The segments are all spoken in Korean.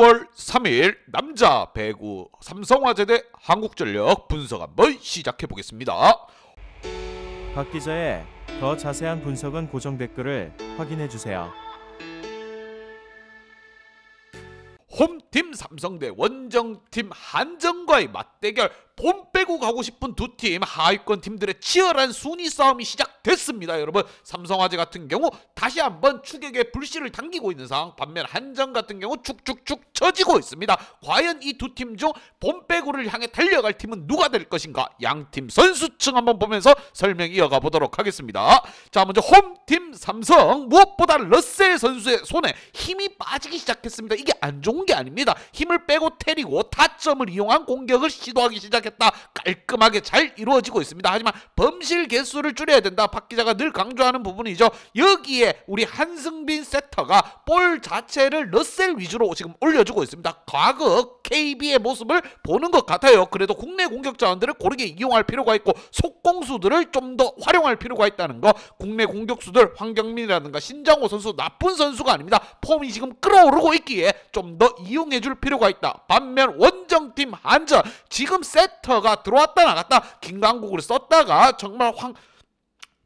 10월 3일 남자 배구 삼성화재 대 한국전력 분석 한번 시작해 보겠습니다. 박 기자의 더 자세한 분석은 고정 댓글을 확인해 주세요. 홈팀 삼성 대 원정팀 한정과의 맞대결. 본 빼고 가고 싶은 두 팀 하위권 팀들의 치열한 순위 싸움이 시작됐습니다. 여러분, 삼성화재 같은 경우 다시 한번 추격의 불씨를 당기고 있는 상황, 반면 한정 같은 경우 축축축 처지고 있습니다. 과연 이 두 팀 중 본 빼고를 향해 달려갈 팀은 누가 될 것인가? 양팀 선수층 한번 보면서 설명 이어가 보도록 하겠습니다. 자, 먼저 홈팀 삼성, 무엇보다 러셀 선수의 손에 힘이 빠지기 시작했습니다. 이게 안 좋은 게 아닙니다. 힘을 빼고 때리고 타점을 이용한 공격을 시도하기 시작했다. 깔끔하게 잘 이루어지고 있습니다. 하지만 범실 개수를 줄여야 된다. 박 기자가 늘 강조하는 부분이죠. 여기에 우리 한승빈 세터가 볼 자체를 러셀 위주로 지금 올려주고 있습니다. 과거 KB의 모습을 보는 것 같아요. 그래도 국내 공격 자원들을 고르게 이용할 필요가 있고 속공수들을 좀 더 활용할 필요가 있다는 거. 국내 공격수들 황경민이라든가 신장호 선수 나쁜 선수가 아닙니다. 폼이 지금 끌어오르고 있기에 좀 더 이용해줄 필요가 있다. 반면 원정팀 한전, 지금 세터가 들어왔다 나갔다 김강국을 썼다가 정말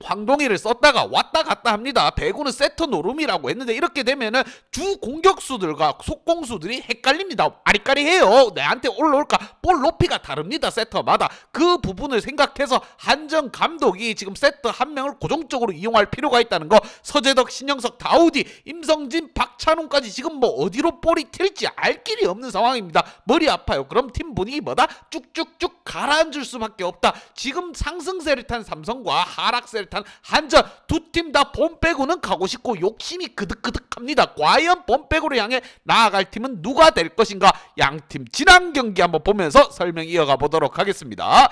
황동희를 썼다가 왔다 갔다 합니다. 배구는 세터 노름이라고 했는데 이렇게 되면은 주 공격수들과 속공수들이 헷갈립니다. 아리까리해요. 내한테 올라올까? 볼 높이가 다릅니다. 세터마다. 그 부분을 생각해서 한정 감독이 지금 세터 한 명을 고정적으로 이용할 필요가 있다는 거. 서재덕, 신영석, 다우디, 임성진, 박찬웅까지 지금 뭐 어디로 볼이 튈지 알 길이 없는 상황입니다. 머리 아파요. 그럼 팀 분위기 뭐다? 쭉쭉쭉 가라앉을 수밖에 없다. 지금 상승세를 탄 삼성과 하락세를 탄 한전, 두 팀 다 본 빼고는 가고 싶고 욕심이 그득그득합니다. 과연 본 빼고를 향해 나아갈 팀은 누가 될 것인가? 양팀 지난 경기 한번 보면서 설명 이어가 보도록 하겠습니다.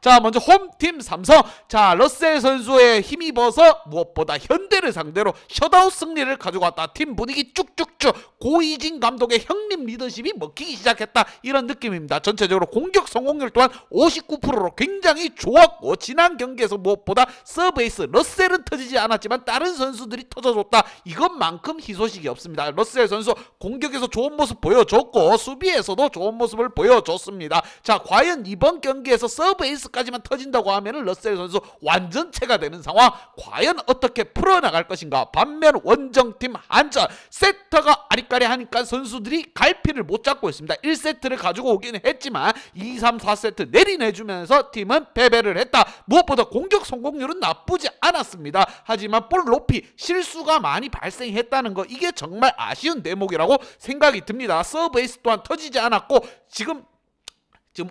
자, 먼저 홈팀 삼성. 자, 러셀 선수의 힘입어서 무엇보다 현대를 상대로 셧아웃 승리를 가져갔다. 팀 분위기 쭉쭉쭉 고이진 감독의 형님 리더십이 먹히기 시작했다. 이런 느낌입니다. 전체적으로 공격 성공률 또한 59%로 굉장히 좋았고, 지난 경기에서 무엇보다 서브에이스 러셀은 터지지 않았지만 다른 선수들이 터져줬다. 이것만큼 희소식이 없습니다. 러셀 선수 공격에서 좋은 모습 보여줬고 수비에서도 좋은 모습을 보여줬습니다. 자, 과연 이번 경기에서 서브에이스 까지만 터진다고 하면 러셀 선수 완전체가 되는 상황. 과연 어떻게 풀어나갈 것인가? 반면 원정팀 한전, 세터가 아리까리 하니까 선수들이 갈피를 못 잡고 있습니다. 1세트를 가지고 오긴 했지만 2, 3, 4세트 내리내주면서 팀은 패배를 했다. 무엇보다 공격 성공률은 나쁘지 않았습니다. 하지만 볼 높이 실수가 많이 발생했다는 거, 이게 정말 아쉬운 대목이라고 생각이 듭니다. 서브에이스 또한 터지지 않았고 지금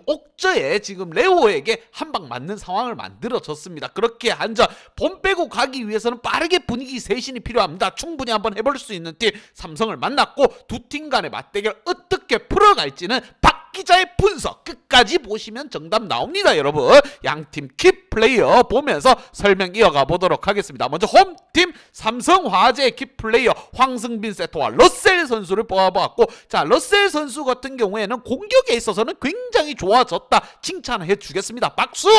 옥저에 지금 레오에게 한 방 맞는 상황을 만들어줬습니다. 그렇게 한전 본 빼고 가기 위해서는 빠르게 분위기 쇄신이 필요합니다. 충분히 한번 해볼 수 있는 팀 삼성을 만났고, 두 팀 간의 맞대결 어떻게 풀어갈지는 박 기자의 분석 끝까지 보시면 정답 나옵니다. 여러분, 양팀 키플레이어 보면서 설명 이어가 보도록 하겠습니다. 먼저 홈팀 삼성화재의 키플레이어 황승빈 세터와 러셀 선수를 뽑아봤고, 자, 러셀 선수 같은 경우에는 공격에 있어서는 굉장히 좋아졌다. 칭찬해 주겠습니다. 박수!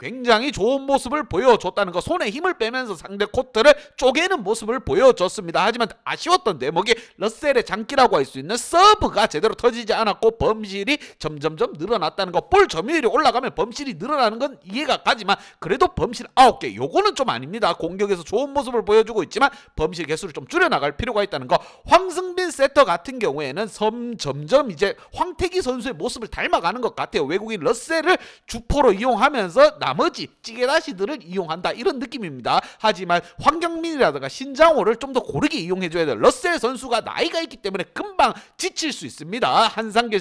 굉장히 좋은 모습을 보여줬다는 거. 손에 힘을 빼면서 상대 코트를 쪼개는 모습을 보여줬습니다. 하지만 아쉬웠던 대목이 러셀의 장기라고 할 수 있는 서브가 제대로 터지지 않았고 범실이 점점점 늘어났다는 거. 볼 점유율이 올라가면 범실이 늘어나는 건 이해가 가지만 그래도 범실 9개, 요거는 좀 아닙니다. 공격에서 좋은 모습을 보여주고 있지만 범실 개수를 좀 줄여나갈 필요가 있다는 거. 황승빈 세터 같은 경우에는 점점 이제 황태기 선수의 모습을 닮아가는 것 같아요. 외국인 러셀을 주포로 이용하면서 나머지 찌개다시들을 이용한다, 이런 느낌입니다. 하지만 황경민이라든가 신장호를 좀 더 고르게 이용해줘야 돼요. 러셀 선수가 나이가 있기 때문에 금방 지칠 수 있습니다. 한상길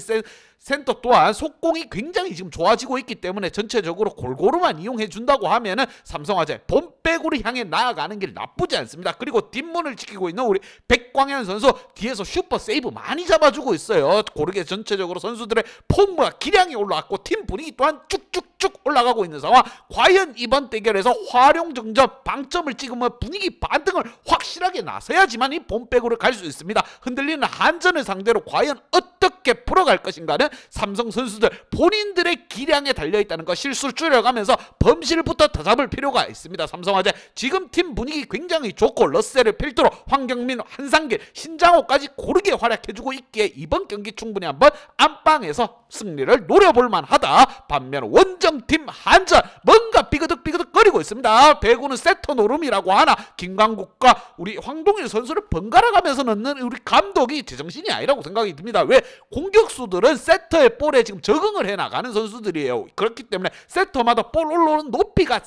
센터 또한 속공이 굉장히 지금 좋아지고 있기 때문에 전체적으로 골고루만 이용해준다고 하면은 삼성화재 본 빼고를 향해 나아가는 길 나쁘지 않습니다. 그리고 뒷문을 지키고 있는 우리 백광현 선수 뒤에서 슈퍼 세이브 많이 잡아주고 있어요. 고르게 전체적으로 선수들의 폼과 기량이 올라왔고 팀 분위기 또한 쭉쭉쭉 올라가고 있는 상황. 과연 이번 대결에서 활용정점 방점을 찍으면 분위기 반등을 확실하게 나서야지만 이 본 빼고를 갈 수 있습니다. 흔들리는 한전을 상대로 과연 어떻게 풀어갈 것인가는 삼성 선수들 본인들의 기량에 달려있다는 거 실수를 줄여가면서 범실부터 다잡을 필요가 있습니다. 삼성화재 지금 팀 분위기 굉장히 좋고 러셀을 필두로 황경민, 한상길, 신장호까지 고르게 활약해주고 있기에 이번 경기 충분히 한번 안방에서 승리를 노려볼 만하다. 반면 원정팀 한전 뭔가 삐그덕거리고 있습니다. 배구는 세터 노름이라고 하나 김광국과 우리 황동일 선수를 번갈아 가면서 넣는 우리 감독이 제정신이 아니라고 생각이 듭니다. 왜? 공격수들은 세터의 볼에 지금 적응을 해나가는 선수들이에요. 그렇기 때문에 세터마다 볼 올라오는 높이가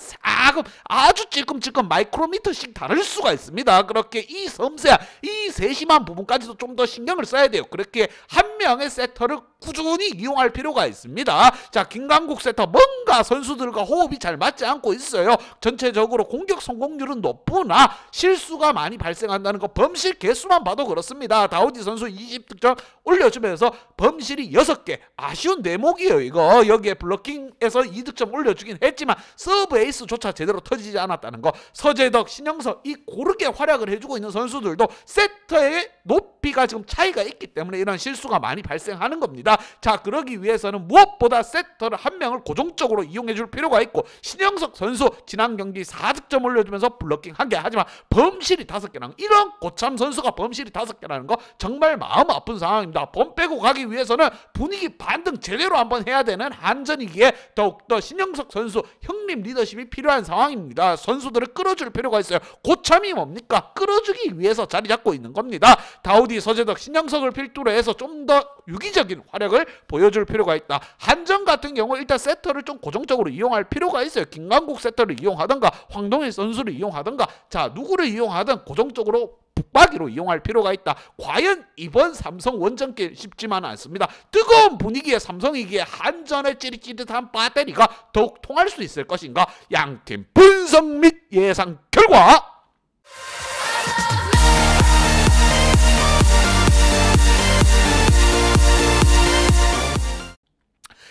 아주 찔끔찔끔 마이크로미터씩 다를 수가 있습니다. 그렇게 이 섬세한 이 세심한 부분까지도 좀 더 신경을 써야 돼요. 그렇게 한 명의 세터를 꾸준히 이용할 필요가 있습니다. 자, 김강국 세터 뭔가 선수들과 호흡이 잘 맞지 않고 있어요. 전체적으로 공격 성공률은 높으나 실수가 많이 발생한다는 거 범실 개수만 봐도 그렇습니다. 다우디 선수 20득점 올려주면서 범실이 6개. 아쉬운 대목이에요 이거. 여기에 블로킹에서 2득점 올려주긴 했지만 서브 에이스조차 제대로 터지지 않았다는 거. 서재덕, 신영석 이 고르게 활약을 해주고 있는 선수들도 세터의 높이가 지금 차이가 있기 때문에 이런 실수가 많이 발생하는 겁니다. 자, 그러기 위해서는 무엇보다 세터를 한 명을 고정적으로 이용해 줄 필요가 있고 신영석 선수 지난 경기 4득점 올려주면서 블로킹 1개 하지만 범실이 5개라는 이런 고참 선수가 범실이 5개라는 거 정말 마음 아픈 상황입니다. 범 빼고 가기 위해서는 분위기 반등 제대로 한번 해야 되는 한전이기에 더욱더 신영석 선수 형님 리더십이 필요한 상황입니다. 선수들을 끌어줄 필요가 있어요. 고참이 뭡니까? 끌어주기 위해서 자리 잡고 있는 겁니다. 다우디, 서재덕, 신영석을 필두로 해서 좀 더 유기적인 활약을 보여줄 필요가 있다. 한전 같은 경우 일단 세터를 좀 고정적으로 이용할 필요가 있어요. 김강국 세터를 이용하든가 황동일 선수를 이용하든가 자 누구를 이용하든 고정적으로 북박이로 이용할 필요가 있다. 과연 이번 삼성 원정길 쉽지만은 않습니다. 뜨거운 분위기의 삼성이기에 한전의 찌릿찌릿한 배터리가 더욱 통할 수 있을 것인가. 양팀 분석 및 예상 결과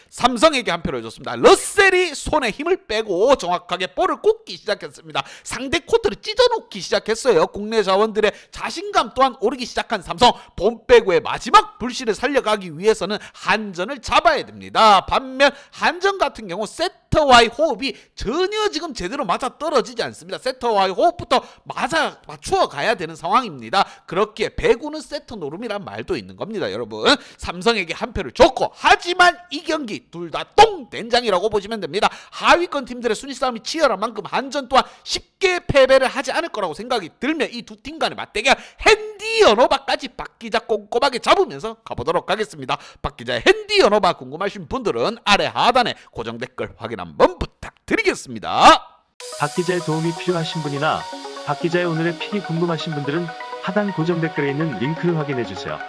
삼성에게 한 표를 줬습니다. 러셀이 손에 힘을 빼고 정확하게 볼을 꽂기 시작했습니다. 상대 코트를 찢어놓기 시작했어요. 국내 자원들의 자신감 또한 오르기 시작한 삼성. 봄배구의 마지막 불씨를 살려가기 위해서는 한전을 잡아야 됩니다. 반면 한전 같은 경우 세터와의 호흡이 전혀 지금 제대로 맞아떨어지지 않습니다. 세터와의 호흡부터 맞추어 가야 되는 상황입니다. 그렇기에 배구는 세터 노름이란 말도 있는 겁니다. 여러분 삼성에게 한 표를 줬고 하지만 이 경기 둘 다 똥된장이라고 보시면 됩니다. 하위권 팀들의 순위 싸움이 치열한 만큼 한전 또한 쉽게 패배를 하지 않을 거라고 생각이 들면 이 두 팀 간의 맞대결 핸디 연어바까지 박기자 꼼꼼하게 잡으면서 가보도록 하겠습니다. 박기자의 핸디 연어바 궁금하신 분들은 아래 하단에 고정 댓글 확인 한번 부탁드리겠습니다. 박기자의 도움이 필요하신 분이나 박기자의 오늘의 픽이 궁금하신 분들은 하단 고정 댓글에 있는 링크를 확인해 주세요.